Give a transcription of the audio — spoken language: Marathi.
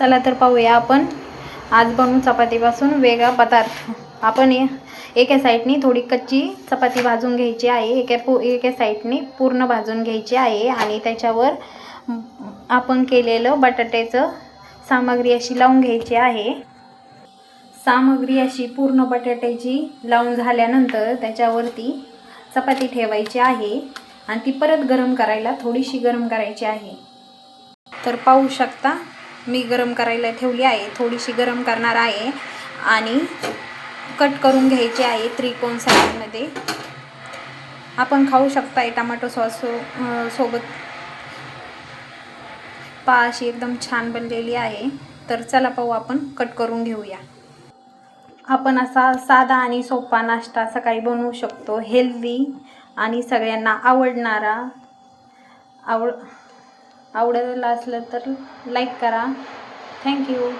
चला तर पाहूया आपण आज बनवू चपातीपासून वेगळा पदार्थ। आपण एका साईडनी थोडी कच्ची चपाती भाजून घ्यायची आहे, एका साईडनी पूर्ण भाजून घ्यायची आहे आणि त्याच्यावर आपण केलेलं बटाट्याचं सामग्री अशी लावून घ्यायची आहे। सामग्री अशी पूर्ण बटाट्याची लावून झाल्यानंतर त्याच्यावरती चपाती ठेवायची आहे आणि ती परत गरम करायला थोडीशी गरम करायची आहे। तर पाहू शकता मी गरम करायला ठेवली आहे, थोडीशी गरम करणार आहे आणि कट करून घ्यायची आहे त्रिकोण साईजमध्ये। आपण खाऊ शकता टोमॅटो सॉस सोबत। पहा अशी एकदम छान बनलेली आहे। तर चला पाहू आपण कट करून घेऊया। आपण असा साधा आणि सोपा नाश्ता सकाळी बनवू शकतो, हेल्दी आणि सगळ्यांना आवडणारा। आवडला असलं तर लाईक करा। थँक्यू।